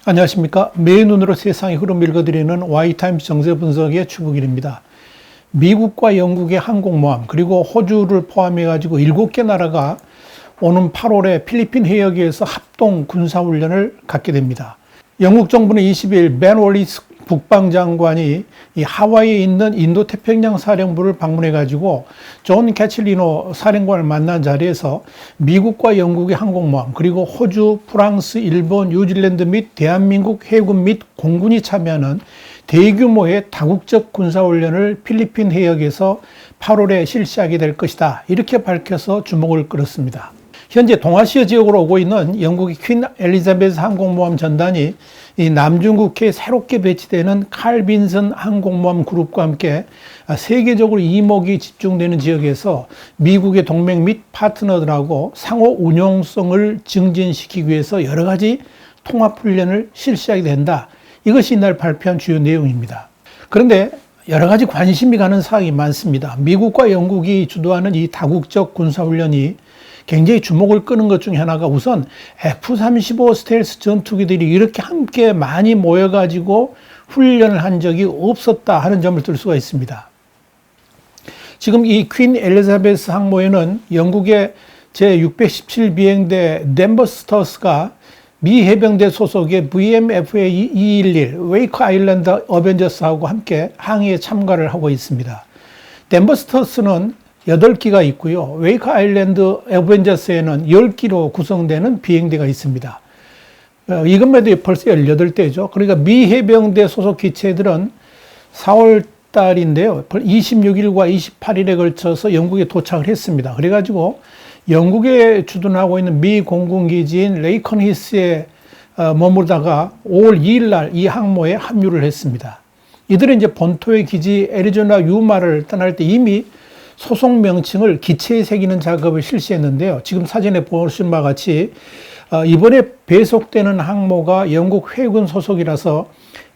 안녕하십니까. 매의 눈으로 세상의 흐름 읽어드리는 Y타임스 정세 분석의 추국일입니다. 미국과 영국의 항공모함 그리고 호주를 포함해가지고 7개 나라가 오는 8월에 필리핀 해역에서 합동 군사훈련을 갖게 됩니다. 영국 정부는 20일 벤 월리스 국방장관이 이 하와이에 있는 인도태평양 사령부를 방문해가지고 존 캐칠리노 사령관을 만난 자리에서 미국과 영국의 항공모함 그리고 호주, 프랑스, 일본, 뉴질랜드 및 대한민국 해군 및 공군이 참여하는 대규모의 다국적 군사훈련을 필리핀 해역에서 8월에 실시하게 될 것이다. 이렇게 밝혀서 주목을 끌었습니다. 현재 동아시아 지역으로 오고 있는 영국의 퀸 엘리자베스 항공모함 전단이 이 남중국해에 새롭게 배치되는 칼 빈슨 항공모함 그룹과 함께 세계적으로 이목이 집중되는 지역에서 미국의 동맹 및 파트너들하고 상호 운용성을 증진시키기 위해서 여러 가지 통합훈련을 실시하게 된다. 이것이 이날 발표한 주요 내용입니다. 그런데 여러 가지 관심이 가는 사항이 많습니다. 미국과 영국이 주도하는 이 다국적 군사훈련이 굉장히 주목을 끄는 것 중에 하나가 우선 F-35 스텔스 전투기들이 이렇게 함께 많이 모여가지고 훈련을 한 적이 없었다 하는 점을 들 수가 있습니다. 지금 이 퀸 엘리자베스 항모에는 영국의 제617 비행대 댐버스터스가 미 해병대 소속의 VMFA-211 웨이크 아일랜드 어벤져스하고 함께 항해에 참가를 하고 있습니다. 댐버스터스는 8기가 있고요. 웨이크 아일랜드 어벤져스에는 10기로 구성되는 비행대가 있습니다. 이것만 해도 벌써 18대죠. 그러니까 미 해병대 소속 기체들은 4월 달인데요. 26일과 28일에 걸쳐서 영국에 도착을 했습니다. 그래가지고 영국에 주둔하고 있는 미 공군기지인 레이컨히스에 머무르다가 5월 2일 날 이 항모에 합류를 했습니다. 이들은 이제 본토의 기지 애리조나 유마를 떠날 때 이미 소속 명칭을 기체에 새기는 작업을 실시했는데요. 지금 사진에 보신 바와 같이 이번에 배속되는 항모가 영국 해군 소속이라서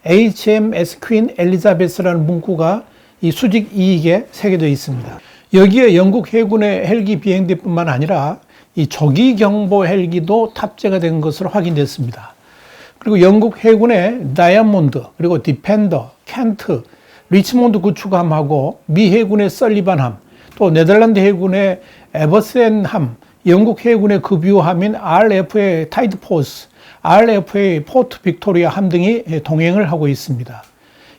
HMS 퀸 엘리자베스라는 문구가 이 수직 2익에 새겨져 있습니다. 여기에 영국 해군의 헬기 비행대뿐만 아니라 이 조기 경보 헬기도 탑재가 된 것으로 확인됐습니다. 그리고 영국 해군의 다이아몬드, 그리고 디펜더, 켄트, 리치몬드 구축함하고 미 해군의 설리반함, 또 네덜란드 해군의 에버센함, 영국 해군의 급유함인 RFA 타이드포스, RFA 포트 빅토리아 함 등이 동행을 하고 있습니다.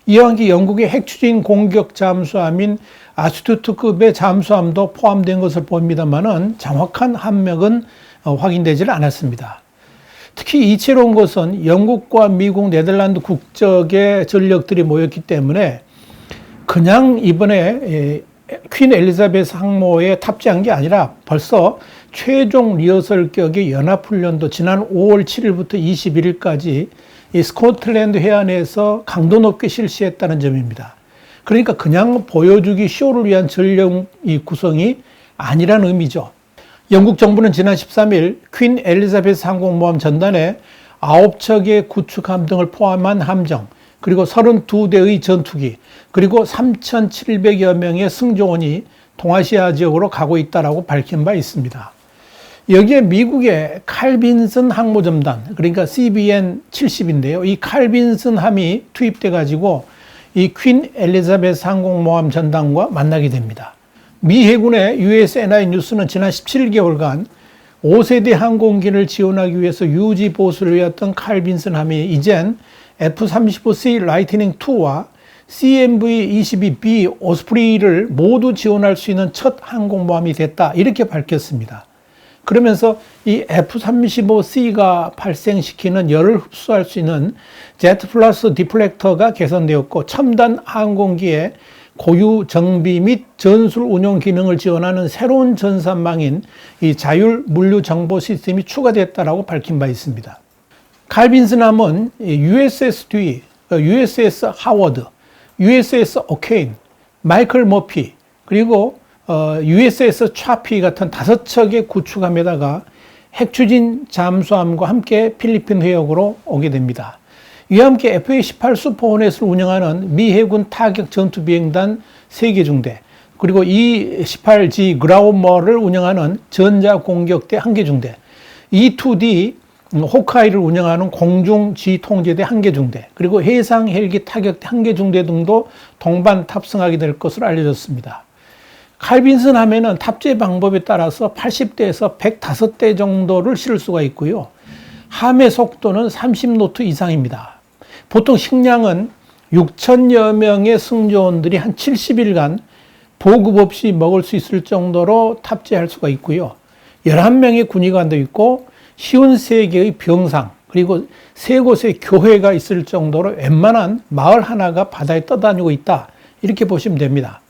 이와 함께 영국의 핵추진 공격 잠수함인 아스투트급의 잠수함도 포함된 것을 봅니다만은 정확한 함명은 확인되지 않았습니다. 특히 이채로운 것은 영국과 미국, 네덜란드 국적의 전력들이 모였기 때문에 그냥 이번에 퀸 엘리자베스 항모에 탑재한 게 아니라 벌써 최종 리허설격의 연합훈련도 지난 5월 7일부터 21일까지 이 스코틀랜드 해안에서 강도 높게 실시했다는 점입니다. 그러니까 그냥 보여주기 쇼를 위한 전력 구성이 아니라는 의미죠. 영국 정부는 지난 13일 퀸 엘리자베스 항공모함 전단에 9척의 구축함 등을 포함한 함정, 그리고 32대의 전투기, 그리고 3,700여 명의 승조원이 동아시아 지역으로 가고 있다고 밝힌 바 있습니다. 여기에 미국의 칼 빈슨 항모전단, 그러니까 CBN-70인데요. 이 칼 빈슨 함이 투입돼 가지고 이 퀸 엘리자베스 항공모함 전단과 만나게 됩니다. 미 해군의 USNI 뉴스는 지난 17개월간 5세대 항공기를 지원하기 위해서 유지 보수를 해왔던 칼 빈슨 함이 이젠 F-35C 라이트닝 2와 CMV-22B 오스프리를 모두 지원할 수 있는 첫 항공모함이 됐다. 이렇게 밝혔습니다. 그러면서 이 F-35C가 발생시키는 열을 흡수할 수 있는 제트 플러스 디플렉터가 개선되었고 첨단 항공기에 고유 정비 및 전술 운용 기능을 지원하는 새로운 전산망인 이 자율 물류 정보 시스템이 추가됐다고 밝힌 바 있습니다. 칼 빈슨함은 USS 듀이, USS 하워드, USS 오케인, 마이클 머피, 그리고 USS 차피 같은 5척의 구축함에다가 핵추진 잠수함과 함께 필리핀 해역으로 오게 됩니다. 이와 함께 FA-18 슈퍼호넷을 운영하는 미 해군 타격 전투비행단 3개 중대, 그리고 E-18G 그라우머를 운영하는 전자공격대 1개 중대, E-2D 호크아이를 운영하는 공중지휘통제대 한계중대, 그리고 해상 헬기 타격대 한계중대 등도 동반 탑승하게 될 것으로 알려졌습니다. 칼빈슨 함에는 탑재 방법에 따라서 80대에서 105대 정도를 실을 수가 있고요. 함의 속도는 30노트 이상입니다. 보통 식량은 6천여 명의 승조원들이 한 70일간 보급 없이 먹을 수 있을 정도로 탑재할 수가 있고요. 11명의 군의관도 있고 53개의 병상, 그리고 3곳의 교회가 있을 정도로 웬만한 마을 하나가 바다에 떠다니고 있다, 이렇게 보시면 됩니다.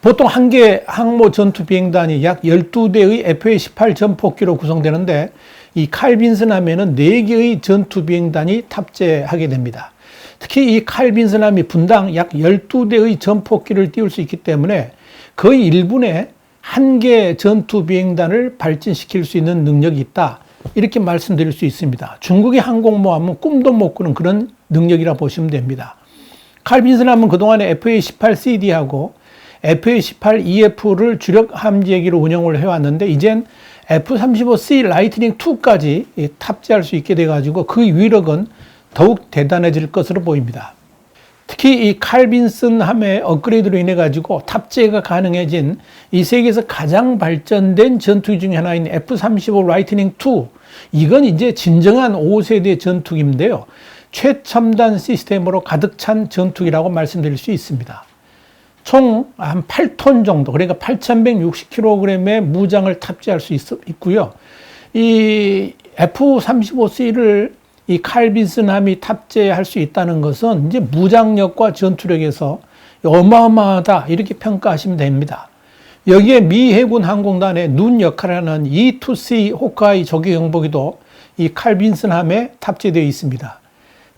보통 한 개 항모 전투 비행단이 약 12대의 FA-18 전폭기로 구성되는데, 이 칼빈슨 함에는 4개의 전투 비행단이 탑재하게 됩니다. 특히 이 칼빈슨 함이 분당 약 12대의 전폭기를 띄울 수 있기 때문에 거의 1분에 1개 전투 비행단을 발진시킬 수 있는 능력이 있다, 이렇게 말씀드릴 수 있습니다. 중국의 항공모함은 꿈도 못 꾸는 그런 능력이라 보시면 됩니다. 칼빈슨 함은 그동안에 FA-18CD하고 FA-18EF를 주력 함재기로 운영을 해왔는데, 이젠 F-35C 라이트닝 2까지 탑재할 수 있게 돼가지고 그 위력은 더욱 대단해질 것으로 보입니다. 특히 이 칼빈슨 함의 업그레이드로 인해 가지고 탑재가 가능해진 이 세계에서 가장 발전된 전투기 중에 하나인 F-35 라이트닝 2, 이건 이제 진정한 5세대 전투기인데요. 최첨단 시스템으로 가득 찬 전투기라고 말씀드릴 수 있습니다. 총 한 8톤 정도, 그러니까 8,160kg의 무장을 탑재할 수 있고요. 이 F-35C를 이 칼빈슨 함이 탑재할 수 있다는 것은 이제 무장력과 전투력에서 어마어마하다, 이렇게 평가하시면 됩니다. 여기에 미 해군 항공단의 눈 역할을 하는 E-2C 호크아이 조기 경보기도 이 칼빈슨 함에 탑재되어 있습니다.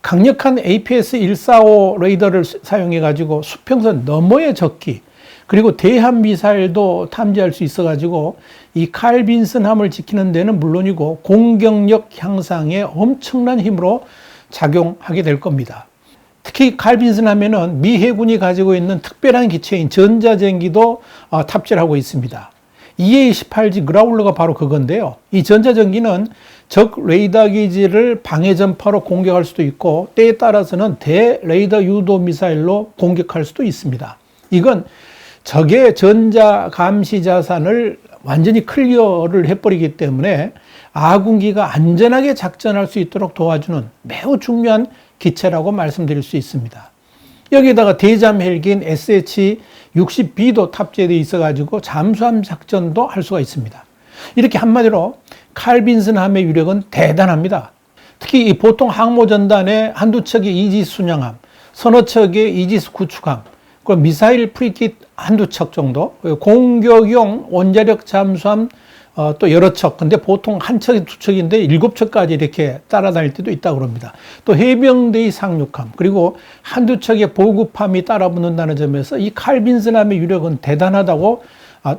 강력한 APS-145 레이더를 사용해 가지고 수평선 너머의 적기, 그리고 대함 미사일도 탐지할 수 있어 가지고 이 칼빈슨 함을 지키는 데는 물론이고 공격력 향상에 엄청난 힘으로 작용하게 될 겁니다. 특히 칼빈슨 함에는 미 해군이 가지고 있는 특별한 기체인 전자전기도 탑재를 하고 있습니다. EA-18G 그라울러가 바로 그건데요. 이 전자전기는 적 레이더 기지를 방해 전파로 공격할 수도 있고, 때에 따라서는 대레이더 유도 미사일로 공격할 수도 있습니다. 이건 적의 전자 감시 자산을 완전히 클리어를 해버리기 때문에 아군기가 안전하게 작전할 수 있도록 도와주는 매우 중요한 기체라고 말씀드릴 수 있습니다. 여기에다가 대잠 헬기인 SH-60B도 탑재되어 있어가지고 잠수함 작전도 할 수가 있습니다. 이렇게 한마디로 칼빈슨 함의 위력은 대단합니다. 특히 이 보통 항모전단에 한두 척의 이지스 순양함, 서너 척의 이지스 구축함, 그리고 미사일 프리킷 한두 척 정도, 공격용 원자력 잠수함 또 여러 척, 근데 보통 한 척이 두 척인데 7척까지 이렇게 따라다닐 때도 있다고 합니다. 또 해병대의 상륙함, 그리고 한두 척의 보급함이 따라붙는다는 점에서 이 칼빈슨 함의 위력은 대단하다고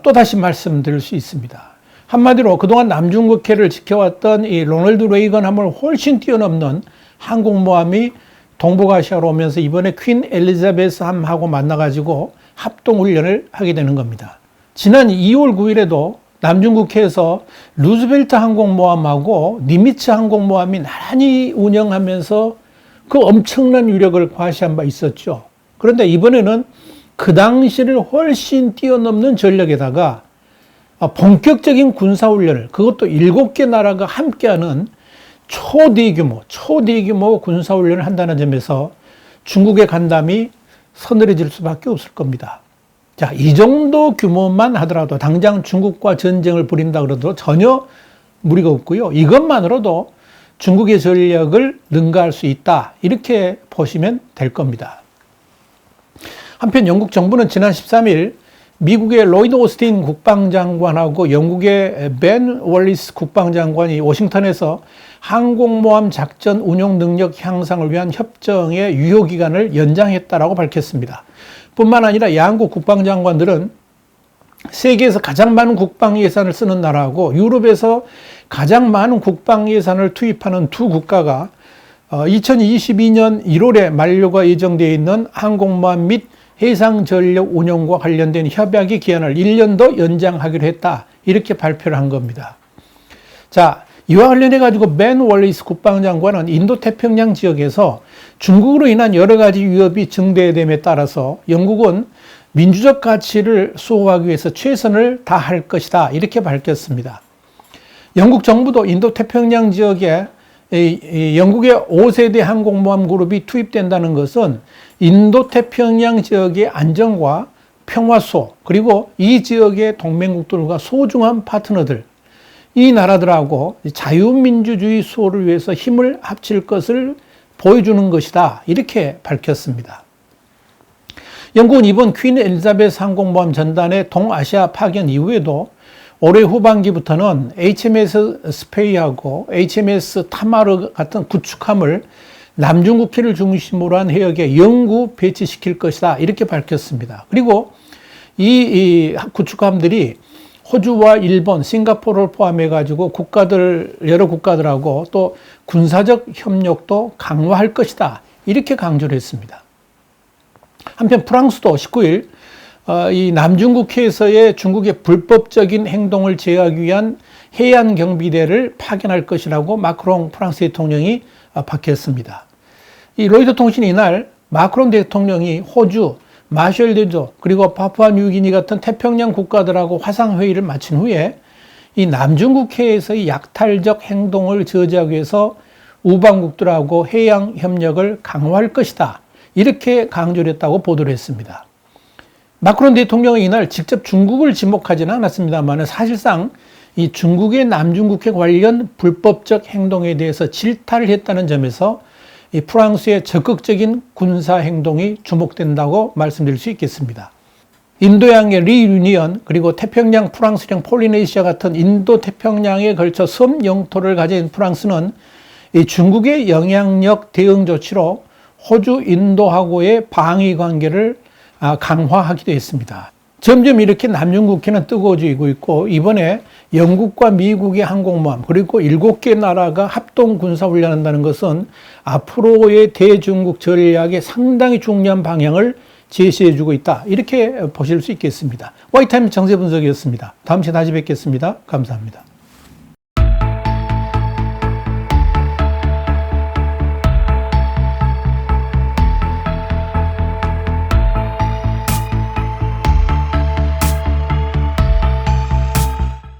또다시 말씀드릴 수 있습니다. 한마디로 그동안 남중국해를 지켜왔던 이 로널드 레이건 함을 훨씬 뛰어넘는 항공모함이 동북아시아로 오면서 이번에 퀸 엘리자베스 함하고 만나가지고 합동훈련을 하게 되는 겁니다. 지난 2월 9일에도 남중국해에서 루즈벨트 항공모함하고 니미츠 항공모함이 나란히 운영하면서 그 엄청난 위력을 과시한 바 있었죠. 그런데 이번에는 그 당시를 훨씬 뛰어넘는 전력에다가 본격적인 군사훈련을, 그것도 7개 나라가 함께하는 초대규모 군사훈련을 한다는 점에서 중국의 간담이 서늘해질 수밖에 없을 겁니다. 자, 이 정도 규모만 하더라도 당장 중국과 전쟁을 벌인다 그러도 전혀 무리가 없고요. 이것만으로도 중국의 전력을 능가할 수 있다, 이렇게 보시면 될 겁니다. 한편 영국 정부는 지난 13일 미국의 로이드 오스틴 국방장관하고 영국의 벤 월리스 국방장관이 워싱턴에서 항공모함 작전 운용 능력 향상을 위한 협정의 유효기간을 연장했다라고 밝혔습니다. 뿐만 아니라 양국 국방장관들은 세계에서 가장 많은 국방 예산을 쓰는 나라하고 유럽에서 가장 많은 국방 예산을 투입하는 두 국가가 2022년 1월에 만료가 예정되어 있는 항공모함 및 해상전력 운용과 관련된 협약의 기한을 1년 더 연장하기로 했다, 이렇게 발표를 한 겁니다. 자, 이와 관련해 가지고 벤 월리스 국방장관은 인도태평양 지역에서 중국으로 인한 여러 가지 위협이 증대됨에 따라서 영국은 민주적 가치를 수호하기 위해서 최선을 다할 것이다, 이렇게 밝혔습니다. 영국 정부도 인도태평양 지역에 영국의 5세대 항공모함 그룹이 투입된다는 것은 인도태평양 지역의 안정과 평화 수호, 그리고 이 지역의 동맹국들과 소중한 파트너들, 이 나라들하고 자유민주주의 수호를 위해서 힘을 합칠 것을 보여주는 것이다, 이렇게 밝혔습니다. 영국은 이번 퀸 엘리자베스 항공모함 전단의 동아시아 파견 이후에도 올해 후반기부터는 HMS 스페이하고 HMS 타마르 같은 구축함을 남중국해를 중심으로 한 해역에 영구 배치시킬 것이다, 이렇게 밝혔습니다. 그리고 이 구축함들이 호주와 일본, 싱가포르를 포함해 가지고 여러 국가들하고 또 군사적 협력도 강화할 것이다, 이렇게 강조를 했습니다. 한편 프랑스도 19일 이 남중국해에서의 중국의 불법적인 행동을 제어하기 위한 해안 경비대를 파견할 것이라고 마크롱 프랑스 대통령이 밝혔습니다. 이 로이터 통신이 이날 마크롱 대통령이 호주, 마셜레주, 그리고 파푸아뉴기니 같은 태평양 국가들하고 화상회의를 마친 후에 이 남중국해에서의 약탈적 행동을 저지하기 위해서 우방국들하고 해양 협력을 강화할 것이다, 이렇게 강조를 했다고 보도를 했습니다. 마크롱 대통령은 이날 직접 중국을 지목하지는 않았습니다만 사실상 이 중국의 남중국해 관련 불법적 행동에 대해서 질타를 했다는 점에서 이 프랑스의 적극적인 군사 행동이 주목된다고 말씀드릴 수 있겠습니다. 인도양의 리유니언, 그리고 태평양 프랑스령 폴리네시아 같은 인도 태평양에 걸쳐 섬 영토를 가진 프랑스는 이 중국의 영향력 대응 조치로 호주, 인도하고의 방위 관계를 강화하기도 했습니다. 점점 이렇게 남중국해는 뜨거워지고 있고, 이번에 영국과 미국의 항공모함 그리고 7개 나라가 합동 군사훈련한다는 것은 앞으로의 대중국 전략에 상당히 중요한 방향을 제시해주고 있다, 이렇게 보실 수 있겠습니다. 와이타임 정세 분석이었습니다. 다음 시간에 다시 뵙겠습니다. 감사합니다.